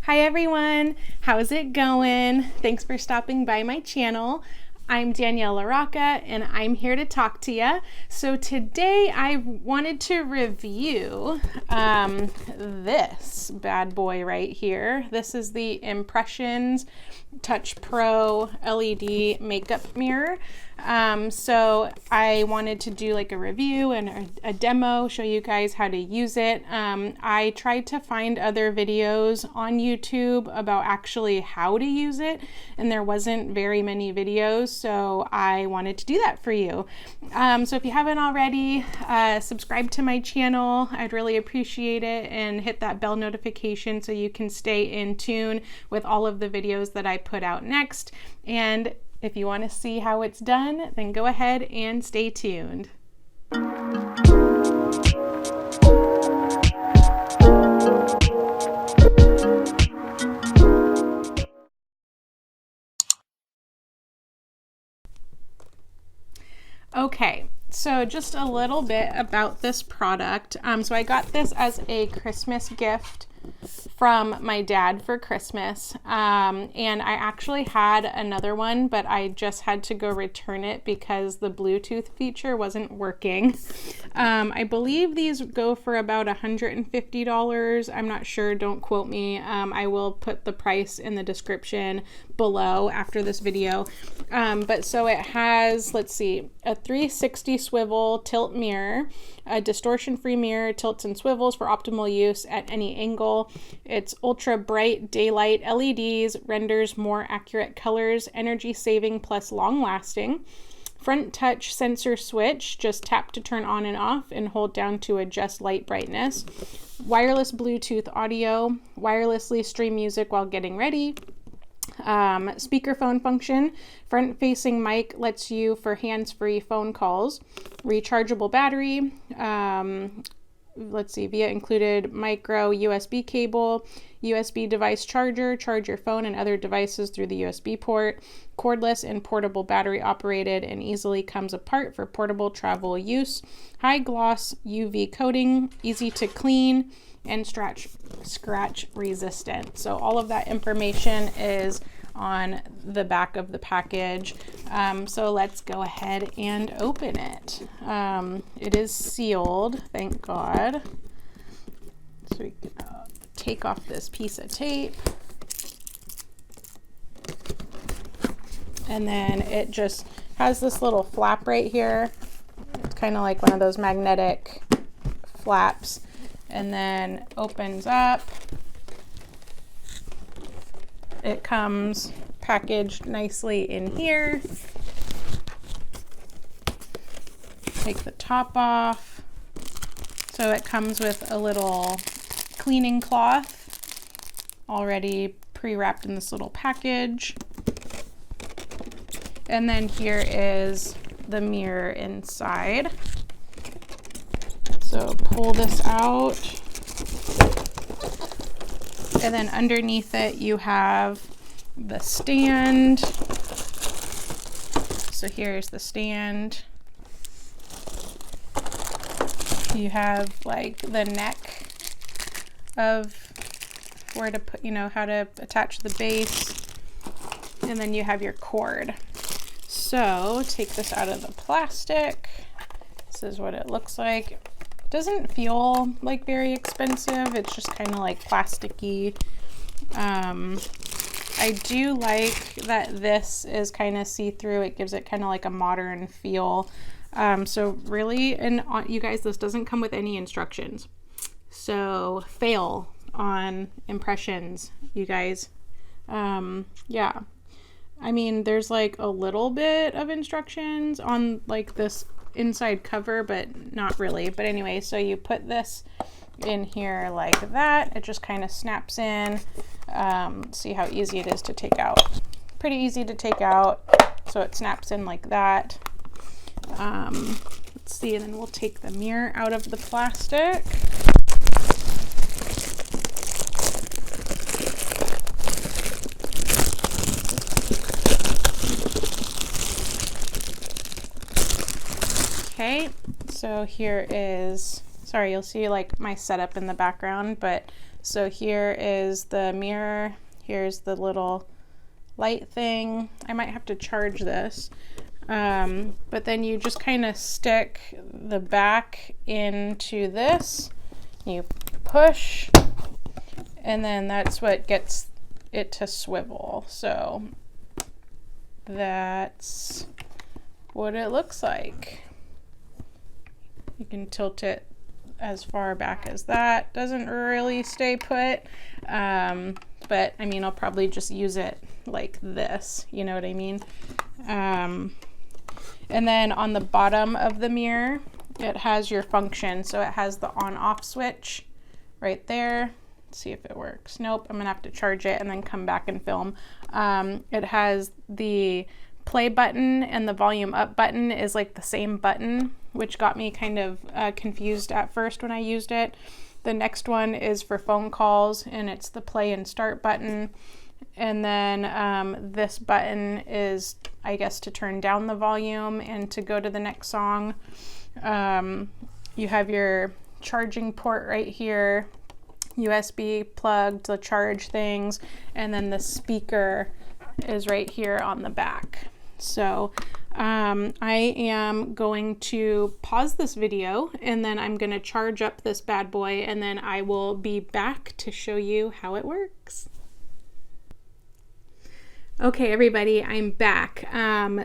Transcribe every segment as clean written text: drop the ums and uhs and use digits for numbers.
Hi everyone, how's it going? Thanks for stopping by my channel. I'm Danielle LaRocca and I'm here to talk to you. So today I wanted to review this bad boy right here. This is the Impressions Touch Pro LED makeup mirror. So I wanted to do like a review and a demo, show you guys how to use it. I tried to find other videos on YouTube about actually how to use it, and there wasn't very many videos, so I wanted to do that for you. So if you haven't already, subscribe to my channel. I'd really appreciate it, and hit that bell notification so you can stay in tune with all of the videos that I put out next. And if you want to see how it's done, then go ahead and stay tuned. Okay, so just a little bit about this product. So I got this as a Christmas gift from my dad for Christmas, and I actually had another one, but I just had to go return it because the Bluetooth feature wasn't working. I believe these go for about $150. I'm not sure, don't quote me. I will put the price in the description below after this video. But so it has, let's see, a 360 swivel tilt mirror, a distortion-free mirror, tilts and swivels for optimal use at any angle. It's ultra bright daylight LEDs, renders more accurate colors, energy saving plus long lasting. Front touch sensor switch, just tap to turn on and off and hold down to adjust light brightness. Wireless Bluetooth audio, wirelessly stream music while getting ready. Speakerphone function, front facing mic lets you for hands-free phone calls. Rechargeable battery, let's see, via included micro USB cable, USB device charger, charge your phone and other devices through the USB port, cordless and portable battery operated, and easily comes apart for portable travel use. High gloss UV coating, easy to clean, and scratch resistant. So all of that information is on the back of the package. So let's go ahead and open it. It is sealed, thank God. So we can take off this piece of tape. And then it just has this little flap right here. It's kind of like one of those magnetic flaps. And then opens up. It comes packaged nicely in here. Take the top off. So it comes with a little cleaning cloth already pre-wrapped in this little package. And then here is the mirror inside. So pull this out, and then underneath it you have the stand. So here's the stand. You have like the neck of where to put, how to attach the base, and then you have your cord. So take this out of the plastic. This is what it looks like. Doesn't feel like very expensive. It's just kind of like plasticky. I do like that this is kind of see-through. It gives it kind of like a modern feel. So really, and you guys, this doesn't come with any instructions. So fail on impressions, you guys. Yeah. I mean, there's like a little bit of instructions on like this inside cover, but not really. But anyway, so you put this in here like that. It just kind of snaps in. See how easy it is to take out. Pretty easy to take out. So it snaps in like that. Let's see, and then we'll take the mirror out of the plastic. Okay, so here is, sorry, you'll see like my setup in the background, but So here is the mirror. Here's the little light thing. I might have to charge this. But then you just kind of stick the back into this. You push, and then that's what gets it to swivel. So that's what it looks like. You can tilt it as far back as that. Doesn't really stay put, but I mean, I'll probably just use it like this, you know what I mean? And then on the bottom of the mirror, it has your function. So it has the on-off switch right there. Let's see if it works. Nope, I'm gonna have to charge it and then come back and film. It has the play button, and the volume up button is like the same button, which got me kind of confused at first when I used it. The next one is for phone calls, and it's the play and start button. And then this button is, I guess, to turn down the volume and to go to the next song. You have your charging port right here, USB plug to charge things, and then the speaker is right here on the back. So I am going to pause this video, and then I'm going to charge up this bad boy, and then I will be back to show you how it works. Okay, everybody, I'm back.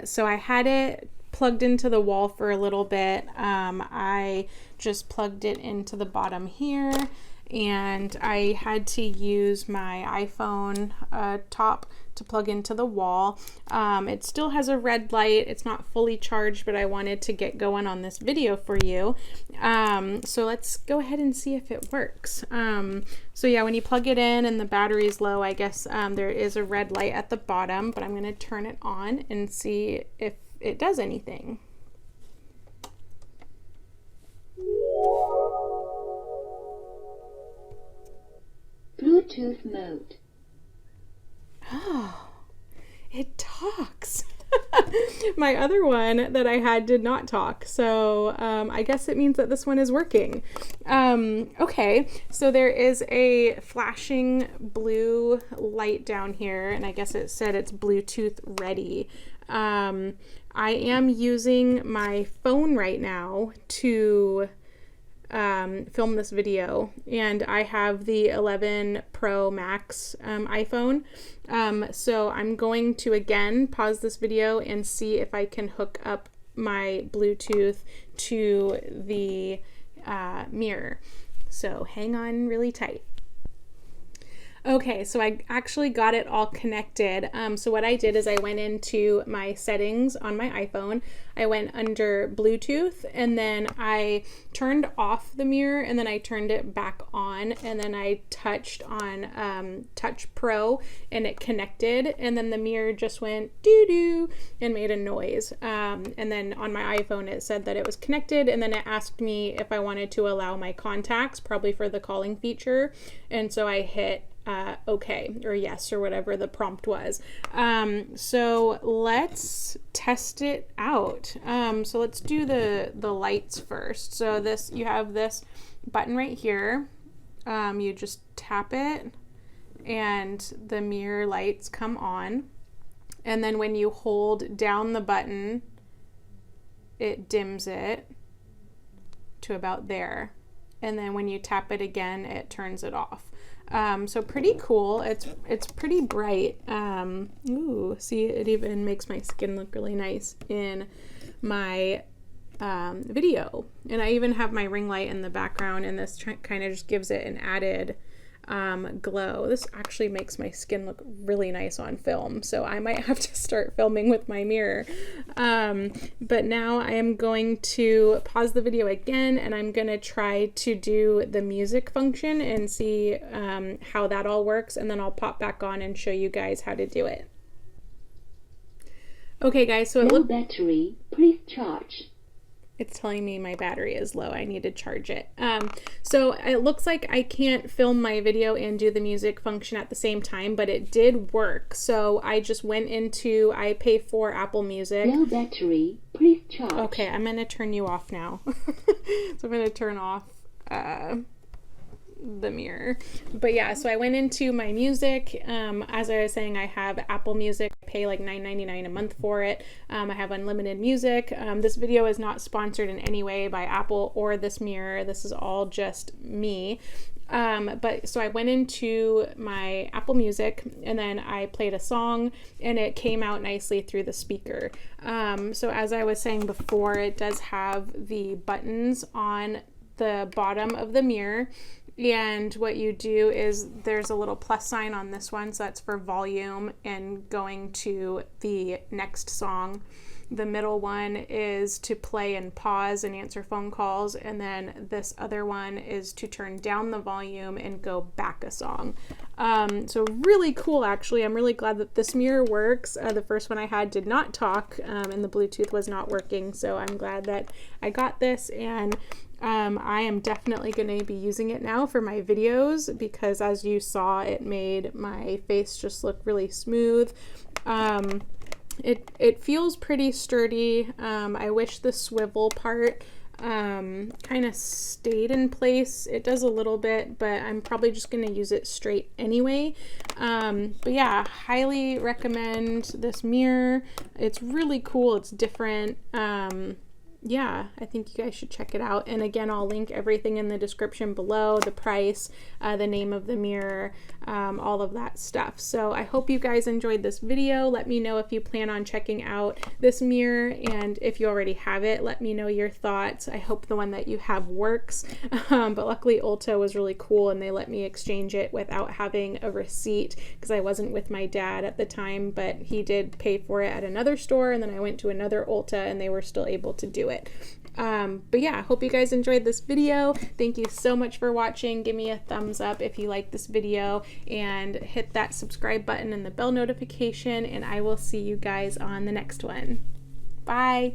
So I had it plugged into the wall for a little bit. I just plugged it into the bottom here, and I had to use my iPhone top to plug into the wall. It still has a red light. It's not fully charged, but I wanted to get going on this video for you. So let's go ahead and see if it works. So yeah, when you plug it in and the battery is low, I guess there is a red light at the bottom, but I'm going to turn it on and see if it does anything. Bluetooth mode. Oh, it talks. My other one that I had did not talk, so I guess it means that this one is working. Okay, so there is a flashing blue light down here, and I guess it said it's Bluetooth ready. I am using my phone right now to film this video, and I have the 11 Pro Max iPhone. So I'm going to again pause this video and see if I can hook up my Bluetooth to the mirror. So hang on really tight. Okay, so I actually got it all connected. So what I did is I went into my settings on my iPhone. I went under Bluetooth, and then I turned off the mirror, and then I turned it back on, and then I touched on Touch Pro, and it connected, and then the mirror just went doo-doo and made a noise. And then on my iPhone it said that it was connected, and then it asked me if I wanted to allow my contacts, probably for the calling feature, and so I hit okay, or yes, or whatever the prompt was. So let's test it out. So let's do the lights first. So this, you have this button right here. You just tap it and the mirror lights come on. And then when you hold down the button, it dims it to about there. And then when you tap it again, it turns it off. So pretty cool. It's pretty bright. Ooh, see, it even makes my skin look really nice in my video. And I even have my ring light in the background, and this kind of just gives it an added glow. This actually makes my skin look really nice on film, so I might have to start filming with my mirror. But now I am going to pause the video again, and I'm gonna try to do the music function and see how that all works, and then I'll pop back on and show you guys how to do it. Okay guys, so no battery, please charge. It's telling me my battery is low. I need to charge it. So it looks like I can't film my video and do the music function at the same time, but it did work. So I just went into, I pay for Apple Music. No battery, please charge. Okay, I'm gonna turn you off now. So I'm gonna turn off the mirror. But yeah, so I went into my music. As I was saying, I have Apple Music. I pay like $9.99 a month for it. I have unlimited music. This video is not sponsored in any way by Apple or this mirror. This is all just me. But so I went into my Apple Music and then I played a song and it came out nicely through the speaker. So as I was saying before, it does have the buttons on the bottom of the mirror. And what you do is there's a little plus sign on this one, so that's for volume and going to the next song. The middle one is to play and pause and answer phone calls, and then this other one is to turn down the volume and go back a song. So really cool, actually. I'm really glad that this mirror works. The first one I had did not talk, and the Bluetooth was not working, so I'm glad that I got this, and I am definitely going to be using it now for my videos because as you saw, it made my face just look really smooth. It feels pretty sturdy. I wish the swivel part kind of stayed in place. It does a little bit, but I'm probably just going to use it straight anyway. But yeah, highly recommend this mirror. It's really cool. It's different. Yeah, I think you guys should check it out. And again, I'll link everything in the description below, the price, the name of the mirror, all of that stuff. So I hope you guys enjoyed this video. Let me know if you plan on checking out this mirror, and if you already have it, let me know your thoughts. I hope the one that you have works, but luckily Ulta was really cool and they let me exchange it without having a receipt because I wasn't with my dad at the time, but he did pay for it at another store, and then I went to another Ulta and they were still able to do it. But yeah, I hope you guys enjoyed this video. Thank you so much for watching. Give me a thumbs up if you like this video and hit that subscribe button and the bell notification, and I will see you guys on the next one. Bye.